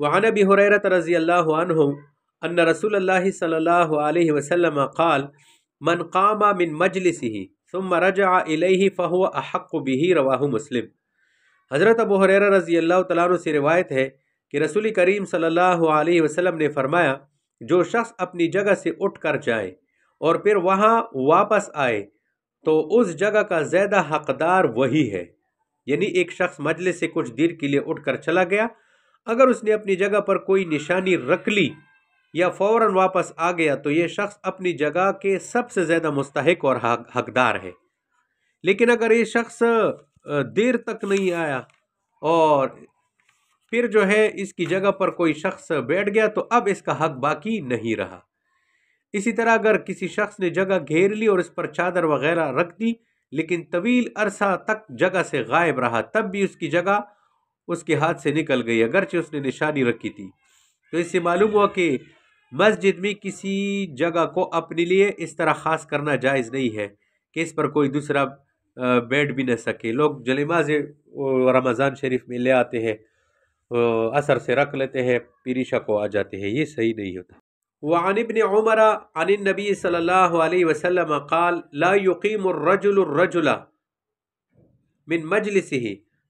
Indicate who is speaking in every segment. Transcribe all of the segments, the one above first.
Speaker 1: وعن ابی ہریرہ رضی اللہ عنہ ان رسول اللہ صلی اللہ علیہ وسلم قال من قام من مجلسه ثم رجع الیہ فهو احق به رواہ مسلم۔ حضرت ابو ہریرہ رضی اللہ تعالیٰ عنہ سے روایت ہے کہ رسول کریم صلی اللہ علیہ وسلم نے فرمایا، جو شخص اپنی جگہ سے اٹھ کر جائے اور پھر وہاں واپس آئے تو اس جگہ کا زیادہ حقدار وہی ہے۔ یعنی ایک شخص مجلس سے کچھ دیر کے لیے اٹھ کر چلا گیا، اگر اس نے اپنی جگہ پر کوئی نشانی رکھ لی یا فوراً واپس آ گیا تو یہ شخص اپنی جگہ کے سب سے زیادہ مستحق اور حقدار ہے۔ لیکن اگر یہ شخص دیر تک نہیں آیا اور پھر جو ہے اس کی جگہ پر کوئی شخص بیٹھ گیا تو اب اس کا حق باقی نہیں رہا۔ اسی طرح اگر کسی شخص نے جگہ گھیر لی اور اس پر چادر وغیرہ رکھ دی لیکن طویل عرصہ تک جگہ سے غائب رہا، تب بھی اس کی جگہ اس کے ہاتھ سے نکل گئی اگرچہ اس نے نشانی رکھی تھی۔ تو اس سے معلوم ہوا کہ مسجد میں کسی جگہ کو اپنے لیے اس طرح خاص کرنا جائز نہیں ہے کہ اس پر کوئی دوسرا بیٹھ بھی نہ سکے۔ لوگ جلماز رمضان شریف میں لے آتے ہیں، اثر سے رکھ لیتے ہیں، پیریشا کو آ جاتے ہیں، یہ صحیح نہیں ہوتا۔ وعن ابن عمر عن النبی صلی اللہ علیہ وسلم قال لا يقيم الرجل من مجلسه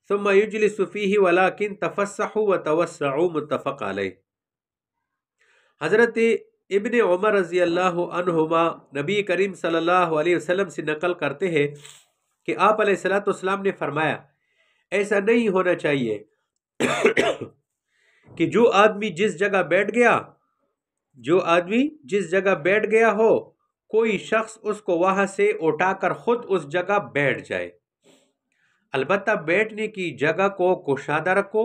Speaker 1: ثم يجلس فيه ولكن تفسحوا وتوسعوا متفق علیہ۔ حضرت ابن عمر رضی اللہ عنہما نبی کریم صلی اللہ علیہ وسلم سے نقل کرتے ہیں کہ آپ علیہ الصلوۃ والسلام نے فرمایا، ایسا نہیں ہونا چاہیے کہ جو آدمی جس جگہ بیٹھ گیا ہو کوئی شخص اس کو وہاں سے اٹھا کر خود اس جگہ بیٹھ جائے۔ البتہ بیٹھنے کی جگہ کو کشادہ رکھو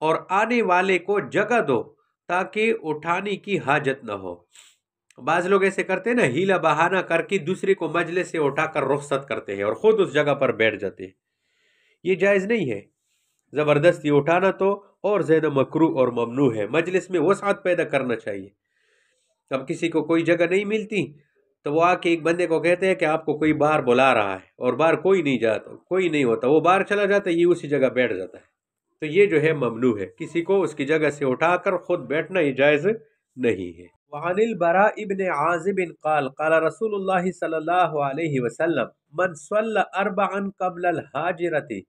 Speaker 1: اور آنے والے کو جگہ دو تاکہ اٹھانے کی حاجت نہ ہو۔ بعض لوگ ایسے کرتے ہیں نا، ہیلا بہانہ کر کے دوسرے کو مجلس سے اٹھا کر رخصت کرتے ہیں اور خود اس جگہ پر بیٹھ جاتے ہیں، یہ جائز نہیں ہے۔ زبردستی اٹھانا تو اور زیادہ مکروہ اور ممنوع ہے۔ مجلس میں وسعت پیدا کرنا چاہیے۔ اب کسی کو کوئی جگہ نہیں ملتی تو وہ آ کے ایک بندے کو کہتے ہیں کہ آپ کو کوئی باہر بلا رہا ہے، اور باہر کوئی نہیں ہوتا، وہ باہر چلا جاتا ہے، یہ اسی جگہ بیٹھ جاتا ہے، تو یہ جو ہے ممنوع ہے۔ کسی کو اس کی جگہ سے اٹھا کر خود بیٹھنا یہ جائز نہیں ہے۔ وعن البراء ابن عازب قال قال رسول اللہ صلی اللہ علیہ وسلم من صلى اربعا قبل الحاجرة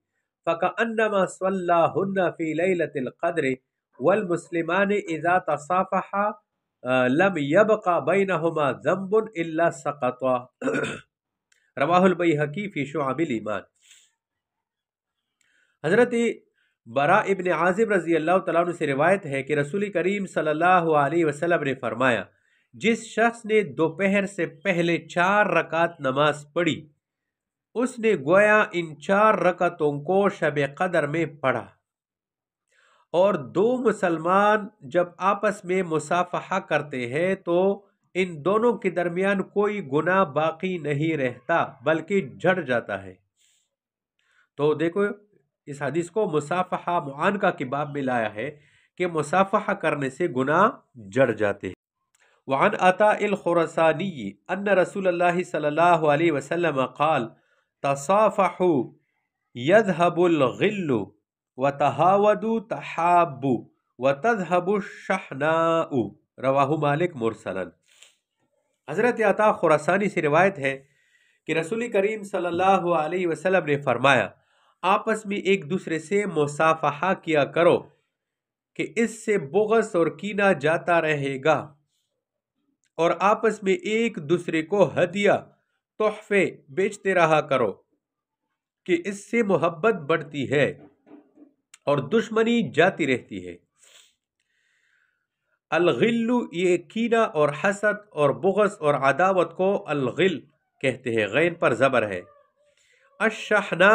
Speaker 1: فكأنما صلاهن في ليلة القدر والمسلمان اذا تصافحا لم يبق بينهما ذنب الا سقطا رواہ البیہقی فی شعب الایمان۔ حضرت براء ابن عازب رضی اللہ تعالیٰ عنہ سے روایت ہے کہ رسول کریم صلی اللہ علیہ وسلم نے فرمایا، جس شخص نے دوپہر سے پہلے 4 رکعت نماز پڑھی اس نے گویا ان 4 رکعتوں کو شب قدر میں پڑھا، اور 2 مسلمان جب آپس میں مصافحہ کرتے ہیں تو ان دونوں کے درمیان کوئی گناہ باقی نہیں رہتا بلکہ جھڑ جاتا ہے۔ تو دیکھو اس حدیث کو مصافحہ معانقہ کے باب میں لایا ہے کہ مصافحہ کرنے سے گناہ جڑ جاتے ہیں۔ وعن عطاء الخراسانی ان رسول اللہ صلی اللہ علیہ وسلم قال تصافحوا يذهب الغل وتهاودوا تحابوا وتذهب الشحناء رواہ مالک مرسلا۔ حضرت عطاء خراسانی سے روایت ہے کہ رسول کریم صلی اللہ علیہ وسلم نے فرمایا، آپس میں ایک دوسرے سے مصافحہ کیا کرو کہ اس سے بغض اور کینہ جاتا رہے گا، اور آپس میں ایک دوسرے کو ہدیہ تحفے بیچتے رہا کرو کہ اس سے محبت بڑھتی ہے اور دشمنی جاتی رہتی ہے۔ الغل یہ کینہ اور حسد اور بغض اور عداوت کو الغل کہتے ہیں، غین پر زبر ہے۔ الشحنہ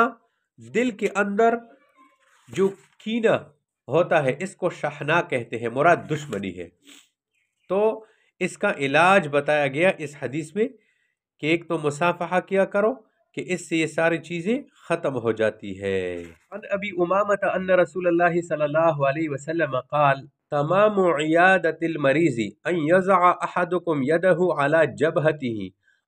Speaker 1: دل کے اندر جو کینہ ہوتا ہے اس کو شحنہ کہتے ہیں، مراد دشمنی ہے۔ تو اس کا علاج بتایا گیا اس حدیث میں کہ ایک تو مصافحہ کیا کرو کہ اس سے یہ ساری چیزیں ختم ہو جاتی ہے۔ عن ابی امامۃ ان رسول اللہ صلی اللہ علیہ وسلم قال تمام عیادت المریض ان یضع احدکم یدہ علی جبہتہ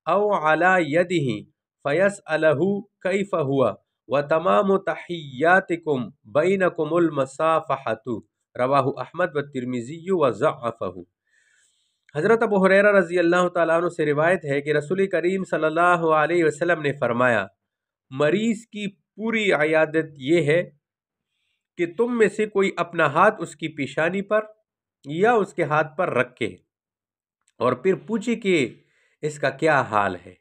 Speaker 1: او علی یدہ فیسألہ کیف ہوا وتمام تحیاتکم بینکم المصافحۃ رواہ احمد والترمذی وضعفہ۔ حضرت ابو ہریرہ رضی اللہ تعالیٰ عنہ سے روایت ہے کہ رسول کریم صلی اللہ علیہ وسلم نے فرمایا، مریض کی پوری عیادت یہ ہے کہ تم میں سے کوئی اپنا ہاتھ اس کی پیشانی پر یا اس کے ہاتھ پر رکھے اور پھر پوچھے کہ اس کا کیا حال ہے،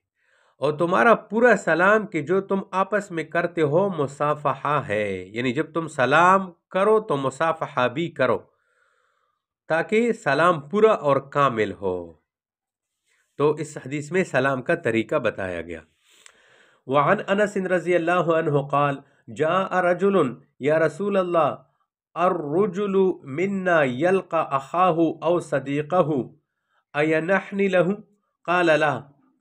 Speaker 1: اور تمہارا پورا سلام کہ جو تم آپس میں کرتے ہو مصافحہ ہے، یعنی جب تم سلام کرو تو مصافحہ بھی کرو تاکہ سلام پورا اور کامل ہو۔ تو اس حدیث میں سلام کا طریقہ بتایا گیا۔ وعن انس رضی اللہ عنہ قال جاء رجل یا رسول اللہ الرجل منا يلقى اخاه او صديقه اينحني له قال لا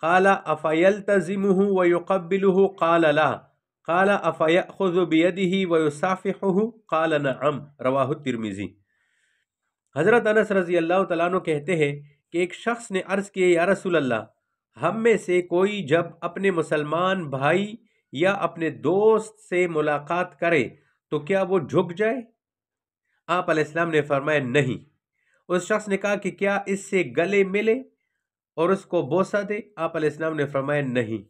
Speaker 1: قال افيلتزمه ويقبله قال لا قال افيأخذ بيده ويصافحه قال نعم رواہ الترمذی۔ حضرت انس رضی اللہ تعالیٰ عنہ کہتے ہیں کہ ایک شخص نے عرض کیا، یا رسول اللہ، ہم میں سے کوئی جب اپنے مسلمان بھائی یا اپنے دوست سے ملاقات کرے تو کیا وہ جھک جائے؟ آپ علیہ السلام نے فرمایا نہیں۔ اس شخص نے کہا کہ کیا اس سے گلے ملے اور اس کو بوسہ دے؟ آپ علیہ السلام نے فرمایا نہیں۔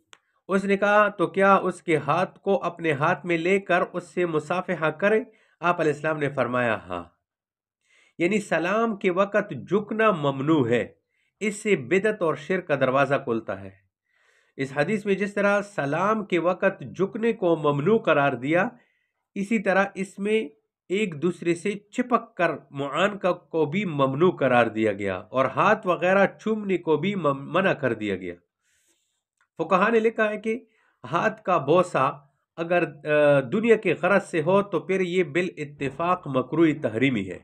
Speaker 1: اس نے کہا تو کیا اس کے ہاتھ کو اپنے ہاتھ میں لے کر اس سے مصافحہ کرے؟ آپ علیہ السلام نے فرمایا ہاں۔ یعنی سلام کے وقت جھکنا ممنوع ہے، اس سے بدعت اور شرک کا دروازہ کھلتا ہے۔ اس حدیث میں جس طرح سلام کے وقت جھکنے کو ممنوع قرار دیا، اسی طرح اس میں ایک دوسرے سے چپک کر معانقہ کو بھی ممنوع قرار دیا گیا اور ہاتھ وغیرہ چومنے کو بھی منع کر دیا گیا۔ فقہاء نے لکھا ہے کہ ہاتھ کا بوسہ اگر دنیا کے غرض سے ہو تو پھر یہ بالاتفاق مکروہ تحریمی ہے،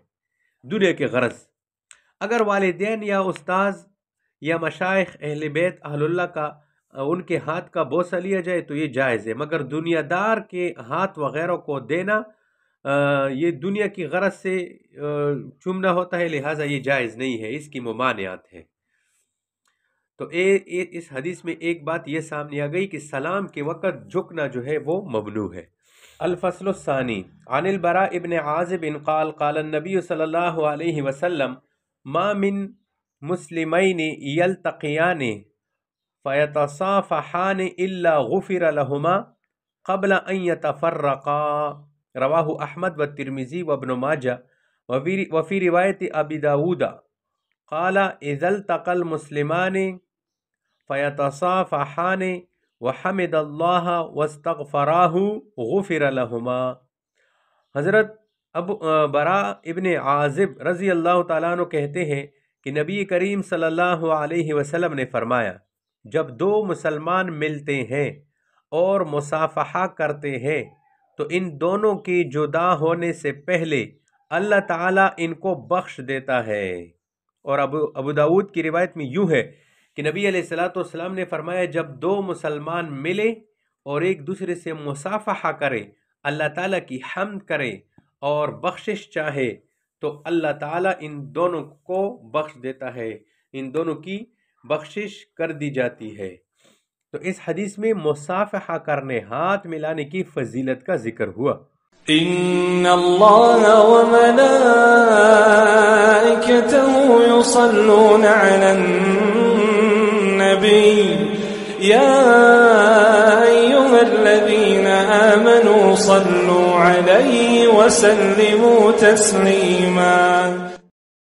Speaker 1: دنیا کے غرض۔ اگر والدین یا استاذ یا مشائخ اہل بیت اہل اللہ کا ان کے ہاتھ کا بوسہ لیا جائے تو یہ جائز ہے، مگر دنیا دار کے ہاتھ وغیرہ کو دینا یہ دنیا کی غرض سے چومنا ہوتا ہے، لہٰذا یہ جائز نہیں ہے، اس کی ممانعات ہے۔ تو اس حدیث میں ایک بات یہ سامنے آ گئی کہ سلام کے وقت جھکنا جو ہے وہ ممنوع ہے۔ الفصل الثانی عن البراء ابن عازب قال قال النبی صلی اللہ علیہ وسلم ما من مسلمین یلتقیان فیتصافحان الا غفر لهما قبل ان یتفرقا رواہ احمد والترمذی وابن ماجہ وفی روایت ابی داود قال اذا التقى المسلمان فیتصافحان وحمد اللہ واستغفراہ غفر لہما۔ حضرت براء ابن عازب رضی اللہ تعالیٰ عنہ کہتے ہیں کہ نبی کریم صلی اللہ علیہ وسلم نے فرمایا، جب دو مسلمان ملتے ہیں اور مصافحہ کرتے ہیں تو ان دونوں کے جدا ہونے سے پہلے اللہ تعالیٰ ان کو بخش دیتا ہے۔ اور ابو داود کی روایت میں یوں ہے کہ نبی علیہ الصلوۃ والسلام نے فرمایا، جب دو مسلمان ملے اور ایک دوسرے سے مصافحہ کرے، اللہ تعالیٰ کی حمد کرے اور بخشش چاہے تو اللہ تعالیٰ ان دونوں کو بخش دیتا ہے، ان دونوں کی بخشش کر دی جاتی ہے۔ تو اس حدیث میں مصافحہ کرنے، ہاتھ ملانے کی فضیلت کا ذکر ہوا۔
Speaker 2: ان اللہ وملائکتہ یصلون علی النبی یا ایھا الذین آمنوا صلوا علیہ وسلموا تسلیما۔